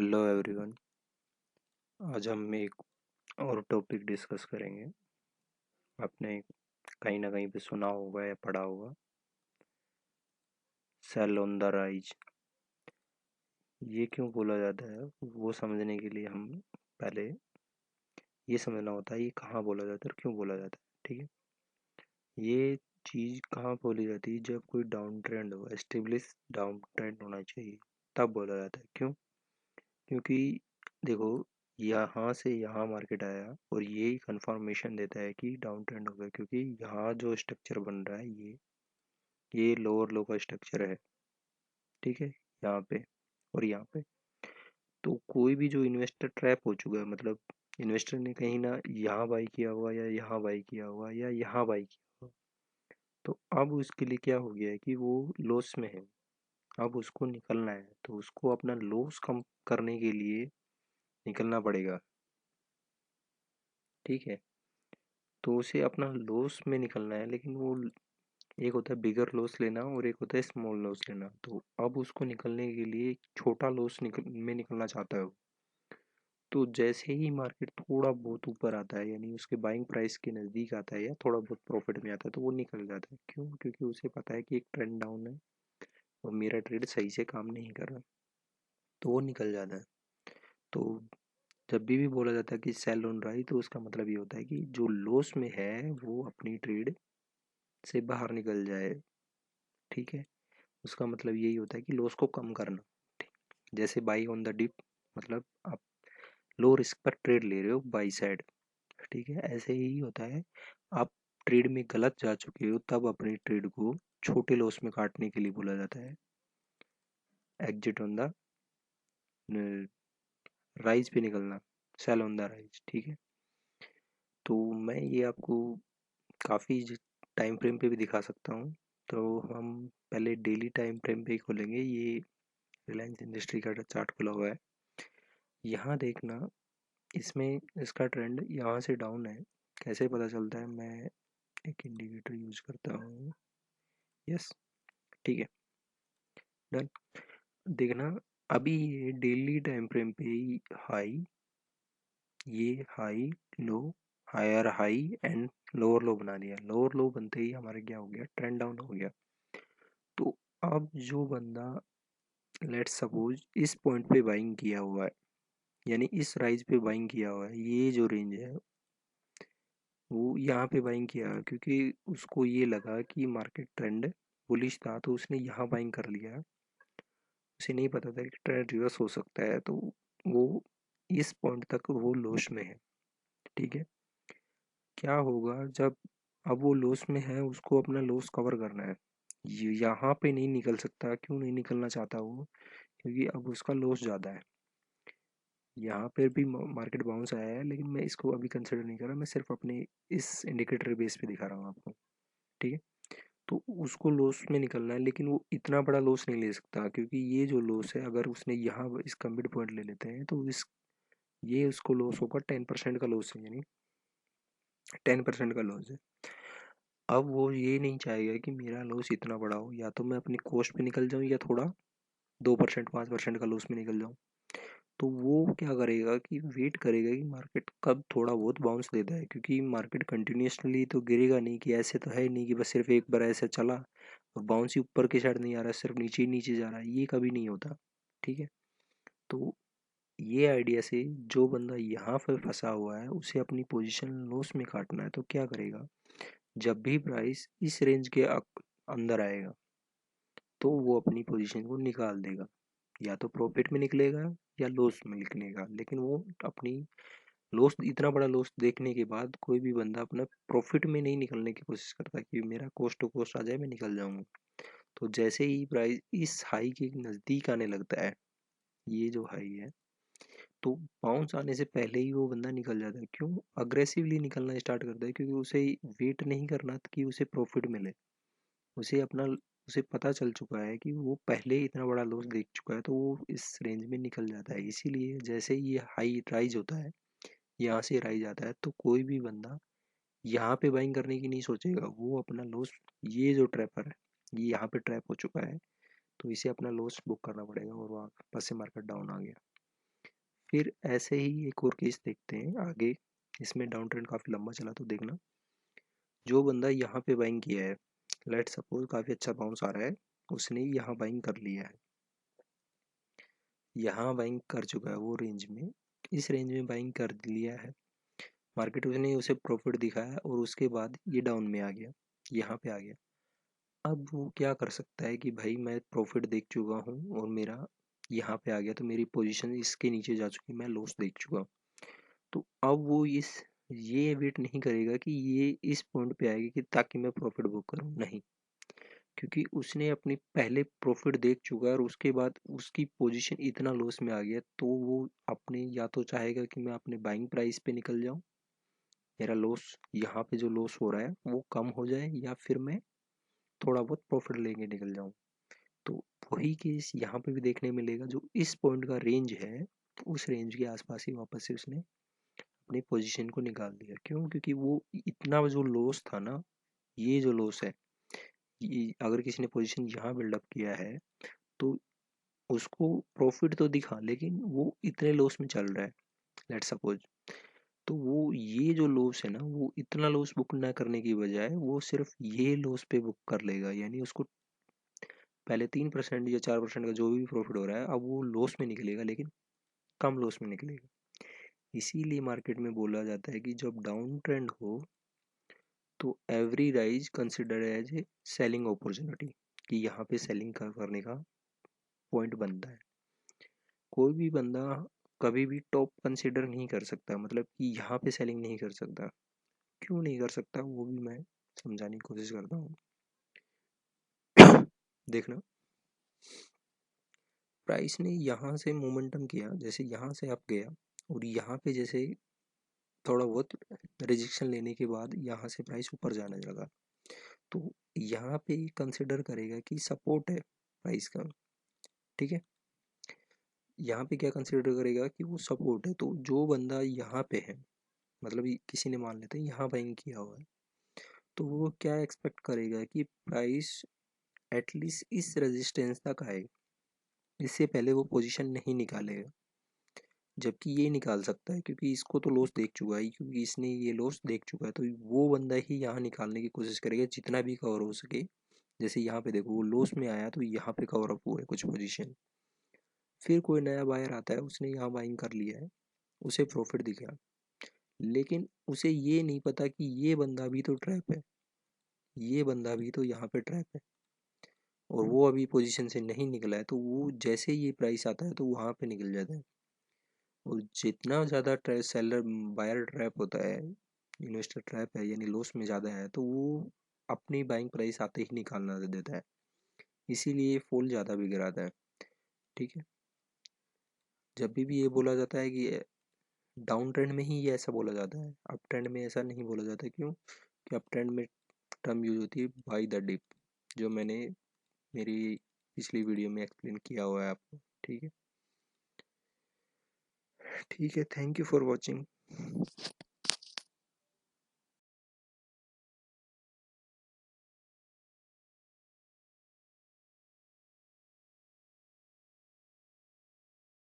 Hello everyone. आज हम एक और टॉपिक डिस्कस करेंगे। आपने कहीं ना कहीं पे सुना होगा या पढ़ा होगा, सेल ऑन द राइज। ये क्यों बोला जाता है वो समझने के लिए हम पहले ये समझना होता है ये कहाँ बोला जाता है और क्यों बोला जाता है। ठीक है, ये चीज़ कहाँ बोली जाती है? जब कोई डाउन ट्रेंड हो, एस्टेब्लिश डाउन ट्रेंड होना चाहिए, तब बोला जाता है। क्यों? क्योंकि देखो, यहाँ से यहाँ मार्केट आया और ये कंफर्मेशन देता है कि डाउन ट्रेंड हो गया, क्योंकि यहाँ जो स्ट्रक्चर बन रहा है ये लोअर लो का स्ट्रक्चर है। ठीक है, यहाँ पे और यहाँ पे तो कोई भी जो इन्वेस्टर ट्रैप हो चुका है, मतलब इन्वेस्टर ने कहीं ना यहाँ बाई किया हुआ या यहाँ बाई किया हुआ या यहाँ बाई किया हुआ, तो अब उसके लिए क्या हो गया है कि वो लॉस में है। अब उसको निकलना है, तो उसको अपना लॉस कम करने के लिए निकलना पड़ेगा। ठीक है, तो उसे अपना लॉस में निकलना है, लेकिन वो एक होता है बिगर लॉस लेना और एक होता है स्मॉल लॉस लेना। तो अब उसको निकलने के लिए एक छोटा लॉस में निकलना चाहता है वो। तो जैसे ही मार्केट थोड़ा बहुत ऊपर आता है, यानी उसके बाइंग प्राइस के नज़दीक आता है या थोड़ा बहुत प्रॉफिट में आता है, तो वो निकल जाता है। क्यों? क्योंकि उसे पता है कि एक ट्रेंड डाउन है और मेरा ट्रेड सही से काम नहीं कर रहा, तो वो निकल जाता है। तो जब भी बोला जाता है कि सेल ऑन राइज, तो उसका मतलब ये होता है कि जो लॉस में है वो अपनी ट्रेड से बाहर निकल जाए। ठीक है, उसका मतलब यही होता है कि लॉस को कम करना। ठीक, जैसे बाई ऑन द डिप, मतलब आप लो रिस्क पर ट्रेड ले रहे हो बाई साइड। ठीक है, ऐसे ही होता है। आप ट्रेड में गलत जा चुके हो, तब अपनी ट्रेड को छोटे लॉस में काटने के लिए बोला जाता है एग्जिट ऑन द राइज पे निकलना, सेल ऑन द राइज। ठीक है, तो मैं ये आपको काफ़ी टाइम फ्रेम पे भी दिखा सकता हूँ। तो हम पहले डेली टाइम फ्रेम पे ही खोलेंगे। ये रिलायंस इंडस्ट्री का चार्ट खुला हुआ है। यहाँ देखना, इसमें इसका ट्रेंड यहाँ से डाउन है। कैसे पता चलता है? मैं एक इंडिकेटर यूज करता हूँ। यस, ठीक है, डन। देखना, अभी ये डेली टाइम फ्रेम पे ही हाई, ये high low, higher high and lower low बना दिया। लोअर लो बनते ही हमारे क्या हो गया? ट्रेंड डाउन हो गया। तो अब जो बंदा लेट्स सपोज इस पॉइंट पे बाइंग किया हुआ है, यानी इस राइज पे बाइंग किया हुआ है, ये जो रेंज है वो यहाँ पे बाइंग किया है, क्योंकि उसको ये लगा कि मार्केट ट्रेंड बुलिश था, तो उसने यहाँ बाइंग कर लिया। उसे नहीं पता था कि ट्रेंड रिवर्स हो सकता है, तो वो इस पॉइंट तक वो लॉस में है। ठीक है, क्या होगा जब अब वो लॉस में है, उसको अपना लॉस कवर करना है। यहाँ पे नहीं निकल सकता। क्यों नहीं निकलना चाहता वो? क्योंकि अब उसका लॉस ज़्यादा है। यहाँ पर भी मार्केट बाउंस आया है, लेकिन मैं इसको अभी कंसिडर नहीं कर रहा। मैं सिर्फ अपने इस इंडिकेटर बेस पे दिखा रहा हूँ आपको। ठीक है, तो उसको लॉस में निकलना है, लेकिन वो इतना बड़ा लॉस नहीं ले सकता, क्योंकि ये जो लॉस है, अगर उसने यहाँ इसका मिड पॉइंट ले लेते हैं, तो इस ये उसको लॉस होगा 10% का लॉस है, यानी 10% का लॉस है। अब वो ये नहीं चाहेगा कि मेरा लॉस इतना बड़ा हो, या तो मैं अपनी कॉस्ट पे निकल जाऊँ या थोड़ा 2% 5% का लॉस में निकल जाऊँ। तो वो क्या करेगा कि वेट करेगा कि मार्केट कब थोड़ा बहुत बाउंस देता है, क्योंकि मार्केट कंटिन्यूसली तो गिरेगा नहीं। कि ऐसे तो है नहीं कि बस सिर्फ एक बार ऐसे चला और बाउंस ही ऊपर की साइड नहीं आ रहा है, सिर्फ नीचे ही नीचे जा रहा है, ये कभी नहीं होता। ठीक है, तो ये आइडिया से जो बंदा यहाँ पर फंसा हुआ है, उसे अपनी पोजीशन लॉस में काटना है। तो क्या करेगा? जब भी प्राइस इस रेंज के अंदर आएगा, तो वो अपनी पोजीशन को निकाल देगा। या तो प्रॉफिट में निकलेगा या लॉस में निकलेगा, लेकिन वो अपनी लॉस, इतना बड़ा लॉस देखने के बाद कोई भी बंदा अपना प्रॉफिट में नहीं निकलने की कोशिश करता कि मेरा कॉस्ट टू कॉस्ट आ जाए, मैं निकल जाऊंगा। तो जैसे ही प्राइस इस हाई के नज़दीक आने लगता है, ये जो हाई है, तो बाउंस आने से पहले ही वो बंदा निकल जाता है। क्यों? अग्रेसिवली निकलना स्टार्ट करता है, क्योंकि उसे वेट नहीं करना कि उसे प्रॉफिट मिले। उसे अपना उसे पता चल चुका है कि वो पहले इतना बड़ा लॉस देख चुका है, तो वो इस रेंज में निकल जाता है। इसीलिए जैसे ही ये हाई राइज होता है, यहाँ से राइज आता है, तो कोई भी बंदा यहाँ पे बाइंग करने की नहीं सोचेगा। वो अपना लॉस, ये जो ट्रैपर है, ये यहाँ पे ट्रैप हो चुका है, तो इसे अपना लॉस बुक करना पड़ेगा, और वापस से मार्केट डाउन आ गया। फिर ऐसे ही एक और केस देखते हैं आगे, इसमें डाउन ट्रेंड काफ़ी लंबा चला तो देखना, जो बंदा यहाँ पे बाइंग किया है, लेट सपोज काफ़ी अच्छा बाउंस आ रहा है, उसने यहाँ बाइंग कर लिया है, यहाँ बाइंग कर चुका है वो रेंज में, इस रेंज में बाइंग कर लिया है, मार्केट उसने उसे प्रॉफिट दिखाया और उसके बाद ये डाउन में आ गया, यहाँ पे आ गया। अब वो क्या कर सकता है कि भाई मैं प्रॉफिट देख चुका हूँ और मेरा यहाँ पे आ गया, तो मेरी पोजीशन इसके नीचे जा चुकी, मैं लॉस देख चुका हूँ। तो अब वो ये वेट नहीं करेगा कि ये इस पॉइंट पे आएगी कि ताकि मैं प्रॉफिट बुक करूँ, नहीं, क्योंकि उसने अपनी पहले प्रॉफिट देख चुका है और उसके बाद उसकी पोजीशन इतना लॉस में आ गया, तो वो अपने या तो चाहेगा कि मैं अपने बाइंग प्राइस पे निकल जाऊँ, मेरा लॉस यहाँ पे जो लॉस हो रहा है वो कम हो जाए, या फिर मैं थोड़ा बहुत प्रॉफिट लेके निकल जाऊँ। तो वही केस यहाँ पे भी देखने मिलेगा, जो इस पॉइंट का रेंज है उस रेंज के आसपास ही वापस से उसने अपनी पोजीशन को निकाल दिया। क्यों? क्योंकि वो इतना जो लॉस था ना, ये जो लॉस है, ये अगर किसी ने पोजीशन यहाँ बिल्डअप किया है तो उसको प्रॉफिट तो दिखा, लेकिन वो इतने लॉस में चल रहा है, लेट्स सपोज, तो वो ये जो लॉस है ना, वो इतना लॉस बुक ना करने की बजाय वो सिर्फ ये लॉस पे बुक कर लेगा, यानी उसको पहले 3% या 4% का जो भी प्रॉफिट हो रहा है, अब वो लॉस में निकलेगा, लेकिन कम लॉस में निकलेगा। इसीलिए मार्केट में बोला जाता है कि जब डाउन ट्रेंड हो तो every rise consider as a selling opportunity, कि यहाँ पे सेलिंग करने का पॉइंट बनता है। कोई भी बंदा कभी भी टॉप कंसिडर नहीं कर सकता, मतलब कि यहाँ पे सेलिंग नहीं कर सकता। क्यों नहीं कर सकता, वो भी मैं समझाने की कोशिश करता हूँ। देखना, प्राइस ने यहाँ से मोमेंटम किया, जैसे यहाँ से अप गया और यहाँ पे जैसे थोड़ा बहुत रिजेक्शन लेने के बाद यहाँ से प्राइस ऊपर जाने लगा, तो यहाँ पे कंसिडर करेगा कि सपोर्ट है प्राइस का, ठीक है। यहाँ पे क्या कंसिडर करेगा कि वो सपोर्ट है, तो जो बंदा यहाँ पे है, मतलब किसी ने मान लेते हैं यहाँ बाइंग किया हुआ है, तो वो क्या एक्सपेक्ट करेगा कि प्राइस एटलीस्ट इस रेजिस्टेंस तक आए, इससे पहले वो पोजीशन नहीं निकालेगा। जबकि ये निकाल सकता है क्योंकि इसको तो लॉस देख चुका है, क्योंकि इसने ये लॉस देख चुका है, तो वो बंदा ही यहाँ निकालने की कोशिश करेगा जितना भी कवर हो सके। जैसे यहाँ पे देखो वो लॉस में आया तो यहाँ पे कवर अप हुआ है कुछ पोजीशन, फिर कोई नया बायर आता है, उसने यहाँ बाइंग कर लिया है, उसे प्रॉफिट दिखा, लेकिन उसे ये नहीं पता कि ये बंदा भी तो ट्रैप है, ये बंदा भी तो यहाँ पे ट्रैप है, और वो अभी पोजीशन से नहीं निकला है, तो वो जैसे ये प्राइस आता है तो वहाँ पे निकल जाता है। और जितना ज़्यादा सेलर बायर ट्रैप होता है, इन्वेस्टर ट्रैप है, यानी लॉस में ज़्यादा है, तो वो अपनी बाइंग प्राइस आते ही निकालना दे देता है, इसीलिए फॉल ज़्यादा भी गिराता है, ठीक है। जब भी ये बोला जाता है कि डाउन ट्रेंड में ही ये ऐसा बोला जाता है, अप ट्रेंड में ऐसा नहीं बोला जाता। क्यों? कि अप ट्रेंड में टर्म यूज होती है बाई द डिप, जो मैंने मेरी पिछली वीडियो में एक्सप्लेन किया हुआ है आपको, ठीक है। ठीक है, थैंक यू फॉर वॉचिंग।